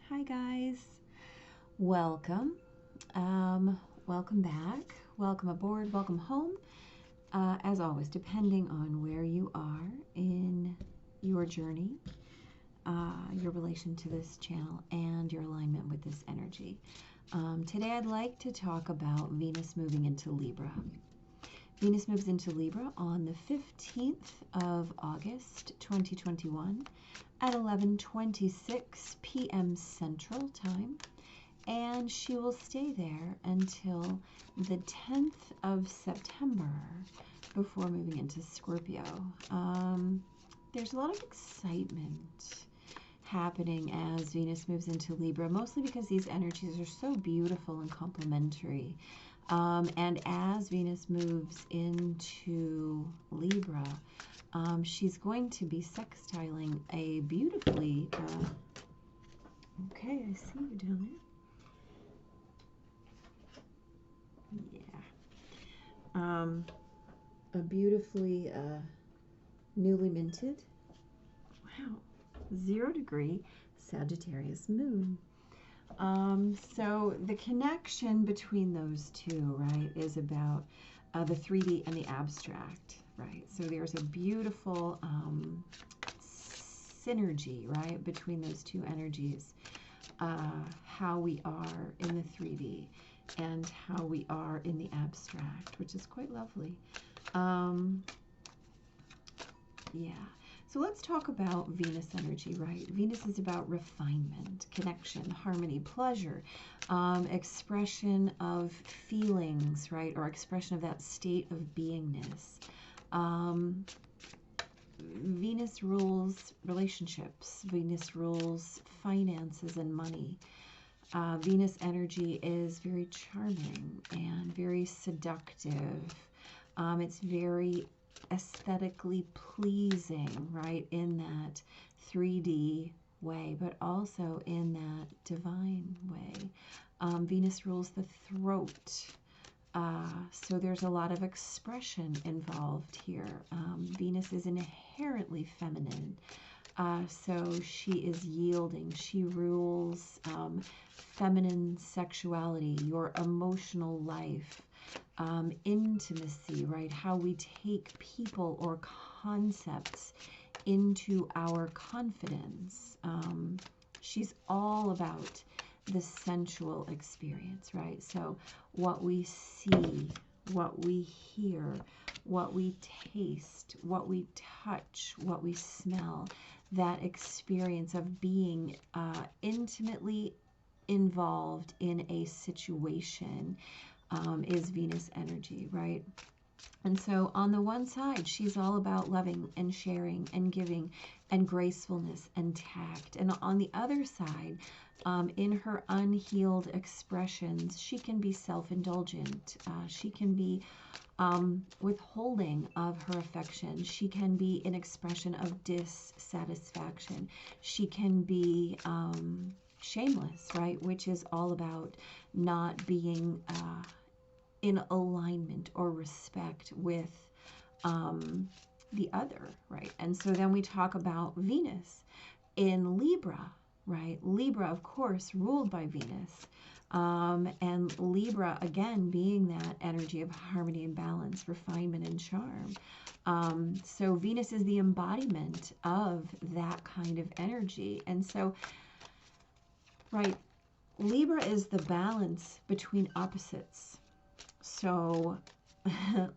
Hi guys, welcome. Welcome back, welcome aboard, welcome home. As always, depending on where you are in your journey, your relation to this channel, and your alignment with this energy. Today I'd like to talk about Venus moving into Libra. Venus moves into Libra on the 15th of August 2021 at 11:26 p.m. Central Time, and she will stay there until the 10th of September before moving into Scorpio. There's a lot of excitement happening as Venus moves into Libra, mostly because these energies are so beautiful and complementary. And as Venus moves into Libra, she's going to be sextiling a beautifully, okay, I see you down there. Yeah. A beautifully newly minted, wow, 0-degree Sagittarius moon. So the connection between those two, right, is about the 3D and the abstract, right? So there's a beautiful synergy, right, between those two energies, how we are in the 3D and how we are in the abstract, which is quite lovely. Yeah. So let's talk about Venus energy, right? Venus is about refinement, connection, harmony, pleasure, expression of feelings, right? Or expression of that state of beingness. Venus rules relationships. Venus rules finances and money. Venus energy is very charming and very seductive. It's very aesthetically pleasing, right, in that 3D way, but also in that divine way. Venus rules the throat, so there's a lot of expression involved here. Venus is inherently feminine, so she is yielding. She rules feminine sexuality, your emotional life, intimacy, right? How we take people or concepts into our confidence. She's all about the sensual experience, right? So what we see, what we hear, what we taste, what we touch, what we smell, that experience of being intimately involved in a situation is Venus energy, right? And so on the one side, she's all about loving and sharing and giving and gracefulness and tact. And on the other side, in her unhealed expressions, she can be self-indulgent. She can be withholding of her affection. She can be an expression of dissatisfaction. She can be shameless, right? Which is all about not being in alignment or respect with the other, right? And so then we talk about Venus in Libra, right? Libra, of course, ruled by Venus. And Libra, again, being that energy of harmony and balance, refinement and charm. So Venus is the embodiment of that kind of energy. And so, right, Libra is the balance between opposites. So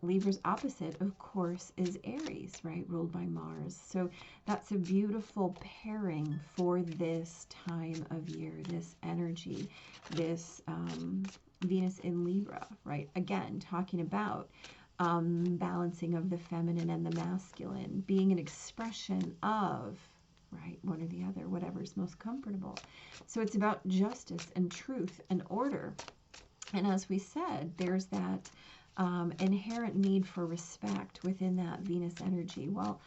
Libra's opposite, of course, is Aries, right, ruled by Mars. So that's a beautiful pairing for this time of year, this energy, this Venus in Libra, right? Again, talking about balancing of the feminine and the masculine, being an expression of, right, one or the other, whatever is most comfortable. So it's about justice and truth and order. And as we said, there's that inherent need for respect within that Venus energy. Well,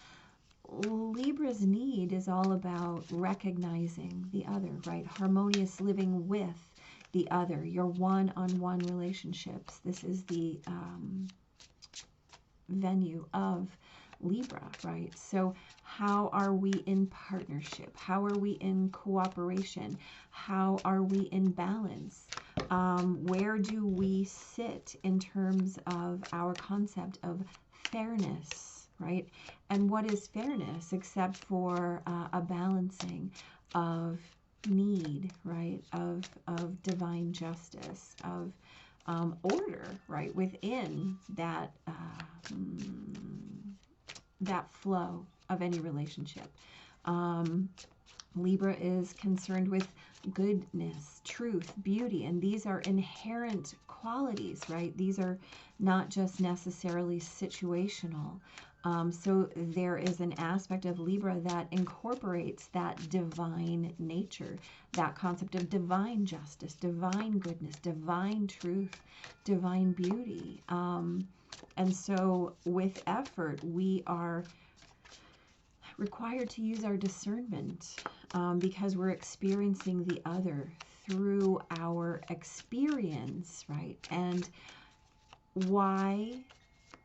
Libra's need is all about recognizing the other, right? Harmonious living with the other, your one-on-one relationships. This is the venue of Libra, right? So how are we in partnership? How are we in cooperation? How are we in balance? Where do we sit in terms of our concept of fairness, right? And what is fairness except for a balancing of need, right? Of divine justice, of order, right? Within that that flow of any relationship. Libra is concerned with goodness, truth, beauty, and these are inherent qualities, right? These are not just necessarily situational. So there is an aspect of Libra that incorporates that divine nature, that concept of divine justice, divine goodness, divine truth, divine beauty. And so with effort, we are required to use our discernment because we're experiencing the other through our experience, right? And why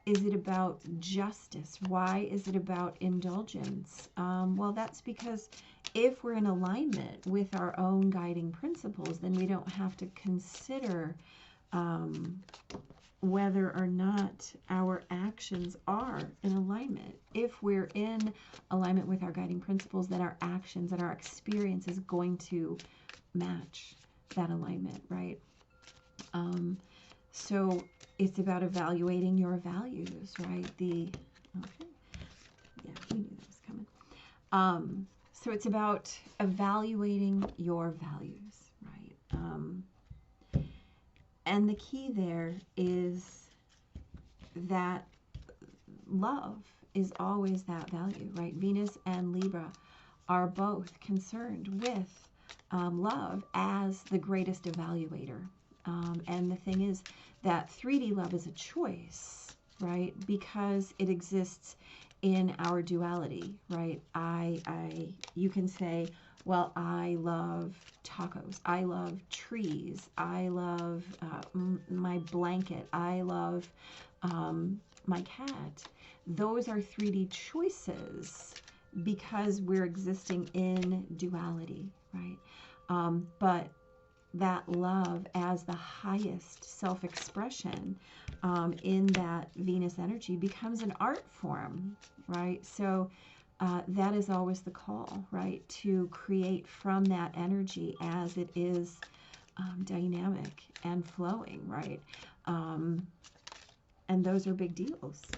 is it about justice? Why is it about indulgence? Well, that's because if we're in alignment with our own guiding principles, then we don't have to consider whether or not our actions are in alignment. If we're in alignment with our guiding principles, then our actions and our experience is going to match that alignment, right? So it's about evaluating your values, right? Okay. Yeah, we knew that was coming. So it's about evaluating your values, right? And the key there is that love is always that value, right? Venus and Libra are both concerned with love as the greatest evaluator. And the thing is that 3D love is a choice, right? Because it exists in our duality, right? You can say, well, I love tacos, I love trees, I love my blanket, I love my cat. Those are 3D choices because we're existing in duality, right? But that love as the highest self-expression in that Venus energy becomes an art form, right? So that is always the call, right? To create from that energy as it is dynamic and flowing, right? And those are big deals.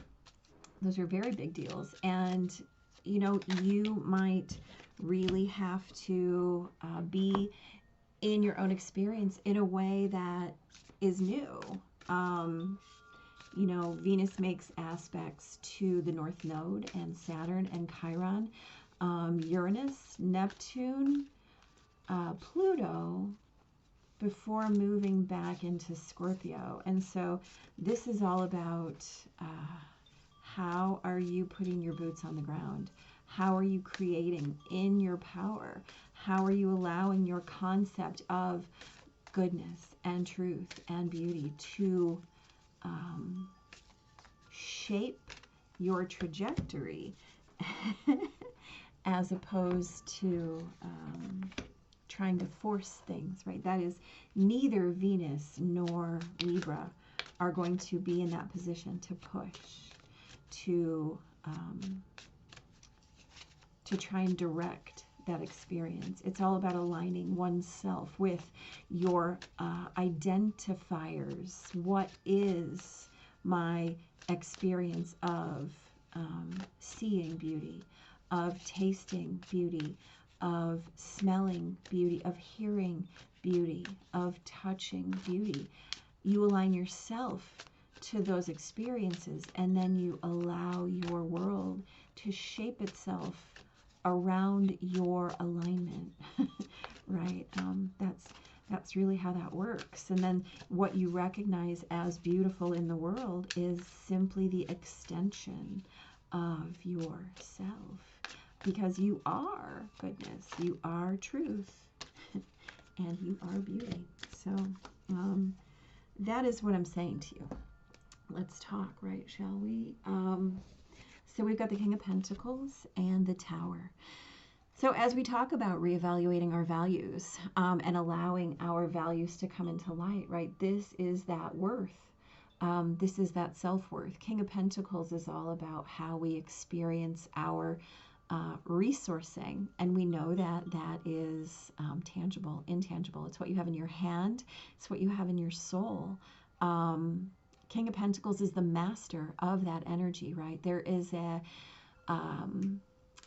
Those are very big deals. And, you know, you might really have to be in your own experience in a way that is new. You know, Venus makes aspects to the North Node and Saturn and Chiron, Uranus, Neptune, Pluto, before moving back into Scorpio. And so this is all about how are you putting your boots on the ground? How are you creating in your power? How are you allowing your concept of goodness and truth and beauty to shape your trajectory as opposed to trying to force things, right? That is, neither Venus nor Libra are going to be in that position to push, to try and direct that experience. It's all about aligning oneself with your identifiers. What is my experience of seeing beauty, of tasting beauty, of smelling beauty, of hearing beauty, of touching beauty? You align yourself to those experiences, and then you allow your world to shape itself around your alignment, right? That's really how that works. And then what you recognize as beautiful in the world is simply the extension of yourself, because you are goodness, you are truth, and you are beauty. So that is what I'm saying to you. Let's talk, right? Shall we? So we've got the King of Pentacles and the Tower. So as we talk about reevaluating our values and allowing our values to come into light, right? This is that worth. This is that self-worth. King of Pentacles is all about how we experience our resourcing. And we know that that is tangible, intangible. It's what you have in your hand. It's what you have in your soul. King of Pentacles is the master of that energy, right? There is a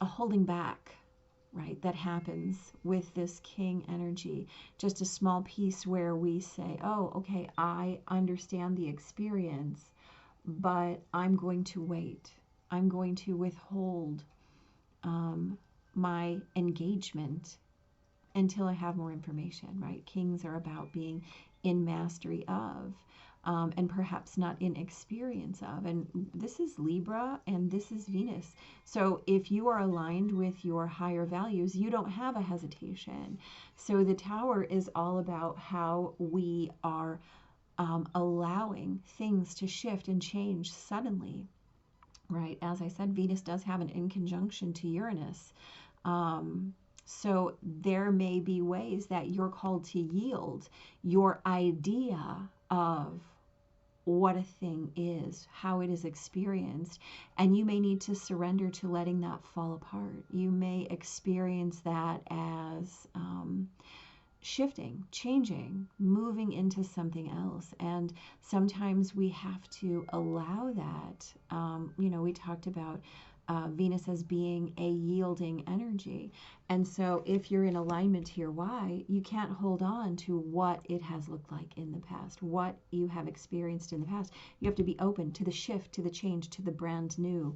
holding back, right, that happens with this king energy. Just a small piece where we say, oh, okay, I understand the experience, but I'm going to wait. I'm going to withhold my engagement until I have more information, right? Kings are about being in mastery of, and perhaps not in experience of. And this is Libra and this is Venus. So if you are aligned with your higher values, you don't have a hesitation. So the Tower is all about how we are allowing things to shift and change suddenly, right? As I said, Venus does have an in conjunction to Uranus. So there may be ways that you're called to yield your idea of what a thing is, how it is experienced, and you may need to surrender to letting that fall apart. You may experience that as shifting, changing, moving into something else. And sometimes we have to allow that. You know, we talked about Venus as being a yielding energy. And so if you're in alignment here, why? You can't hold on to what it has looked like in the past, what you have experienced in the past. You have to be open to the shift, to the change, to the brand new.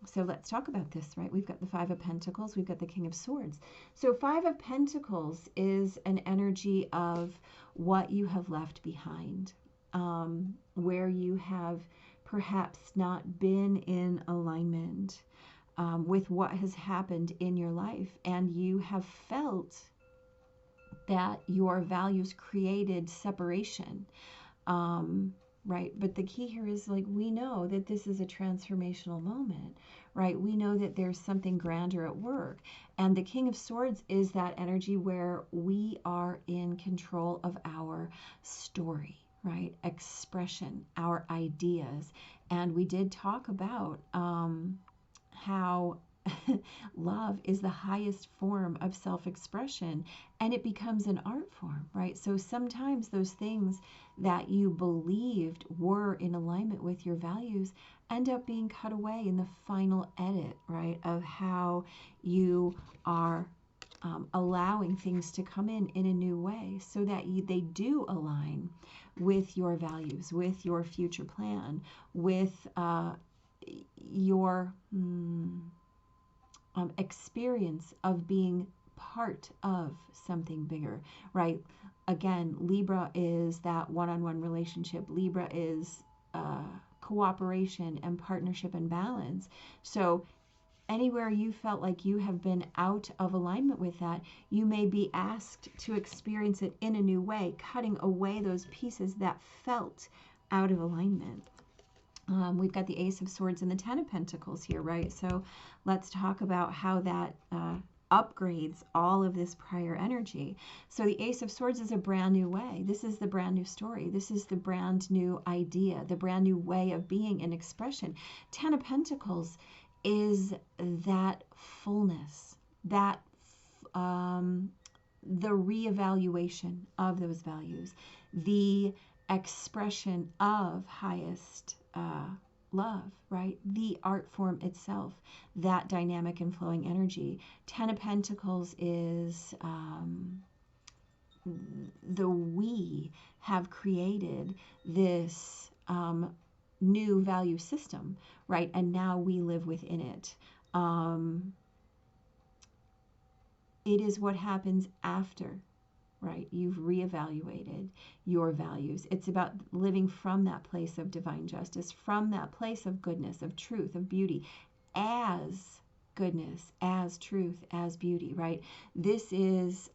So let's talk about this, right? We've got the Five of Pentacles, we've got the King of Swords. So Five of Pentacles is an energy of what you have left behind, where you have perhaps not been in alignment with what has happened in your life, and you have felt that your values created separation. Right? But the key here is, like, we know that this is a transformational moment, right? We know that there's something grander at work. And the King of Swords is that energy where we are in control of our story, right? Expression, our ideas. And we did talk about how love is the highest form of self-expression, and it becomes an art form, right? So sometimes those things that you believed were in alignment with your values end up being cut away in the final edit, right, of how you are allowing things to come in a new way, so that they do align with your values, with your future plan, with your experience of being part of something bigger, right? Again, Libra is that one-on-one relationship. Libra is cooperation and partnership and balance. So anywhere you felt like you have been out of alignment with that, you may be asked to experience it in a new way, cutting away those pieces that felt out of alignment. We've got the Ace of Swords and the Ten of Pentacles here, right? So let's talk about how that upgrades all of this prior energy. So the Ace of Swords is a brand new way. This is the brand new story. This is the brand new idea, the brand new way of being and expression. Ten of Pentacles is that fullness, that the reevaluation of those values, the expression of highest love, right? The art form itself, that dynamic and flowing energy. Ten of Pentacles is the we have created this new value system, right? And now we live within it. It is what happens after, right? You've reevaluated your values. It's about living from that place of divine justice, from that place of goodness, of truth, of beauty, as goodness, as truth, as beauty, right? This is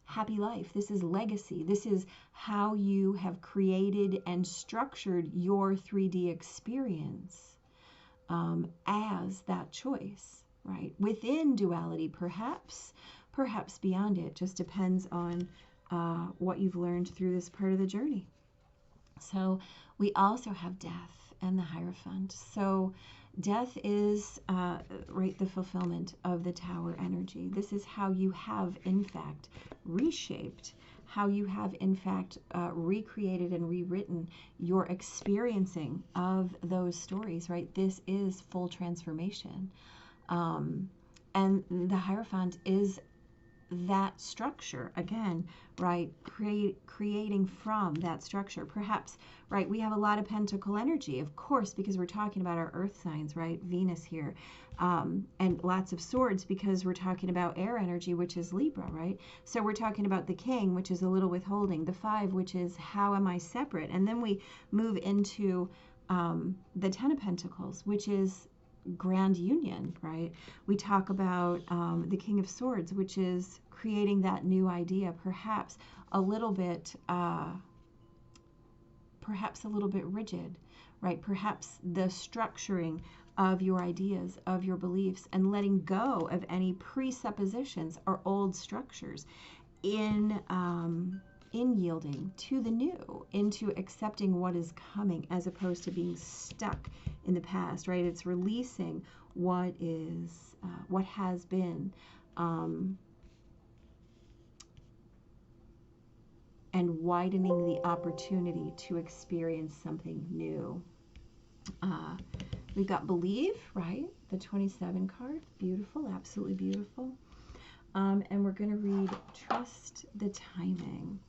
happy life. This is legacy. This is how you have created and structured your 3D experience. as that choice, right? Within duality, perhaps beyond it. Just depends on what you've learned through this part of the journey. So we also have death and the Hierophant. So death is right, the fulfillment of the Tower energy. This is how you have, in fact, reshaped, how you have, in fact, recreated and rewritten your experiencing of those stories, right? This is full transformation. And the Hierophant is that structure again, right? Creating from that structure. Perhaps, right, we have a lot of pentacle energy, of course, because we're talking about our earth signs, right? Venus here, and lots of swords because we're talking about air energy, which is Libra, right? So we're talking about the king, which is a little withholding, the 5, which is how am I separate? And then we move into the 10 of Pentacles, which is grand union, right? We talk about the King of Swords, which is creating that new idea, perhaps a little bit rigid, right? Perhaps the structuring of your ideas, of your beliefs, and letting go of any presuppositions or old structures in yielding to the new, into accepting what is coming, as opposed to being stuck in the past, right? It's releasing what is, what has been, and widening the opportunity to experience something new. We've got Believe, right? The 27 card. Beautiful, absolutely beautiful. And we're going to read Trust the Timing,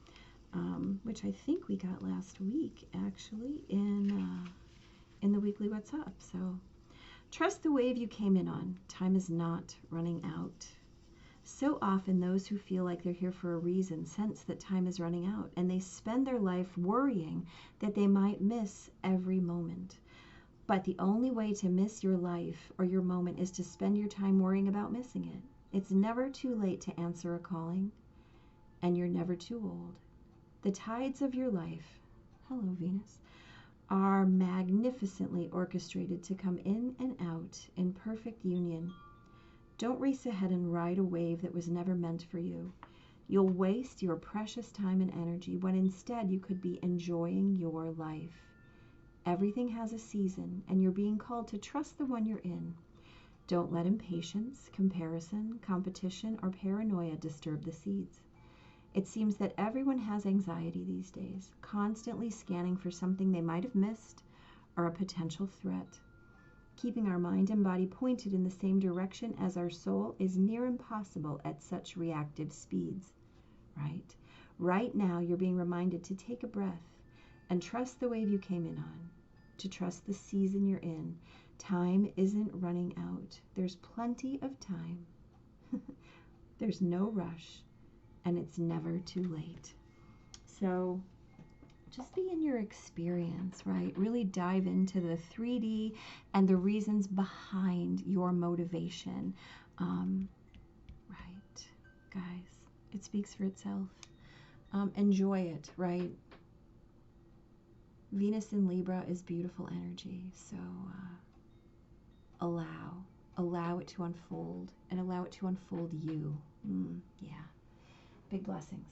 which I think we got last week, actually, in the weekly What's Up. So, trust the wave you came in on. Time is not running out. So often those who feel like they're here for a reason sense that time is running out, and they spend their life worrying that they might miss every moment. But the only way to miss your life or your moment is to spend your time worrying about missing it. It's never too late to answer a calling, and you're never too old. The tides of your life, hello Venus, are magnificently orchestrated to come in and out in perfect union. Don't race ahead and ride a wave that was never meant for you. You'll waste your precious time and energy when instead you could be enjoying your life. Everything has a season, and you're being called to trust the one you're in. Don't let impatience, comparison, competition, or paranoia disturb the seeds. It seems that everyone has anxiety these days, constantly scanning for something they might have missed or a potential threat. Keeping our mind and body pointed in the same direction as our soul is near impossible at such reactive speeds, right? Right now, you're being reminded to take a breath and trust the wave you came in on, to trust the season you're in. Time isn't running out. There's plenty of time. There's no rush, and it's never too late. So just be in your experience, right? Really dive into the 3D and the reasons behind your motivation. Right, guys, it speaks for itself. Enjoy it, right? Venus in Libra is beautiful energy, so allow it to unfold, and allow it to unfold you. Yeah, big blessings.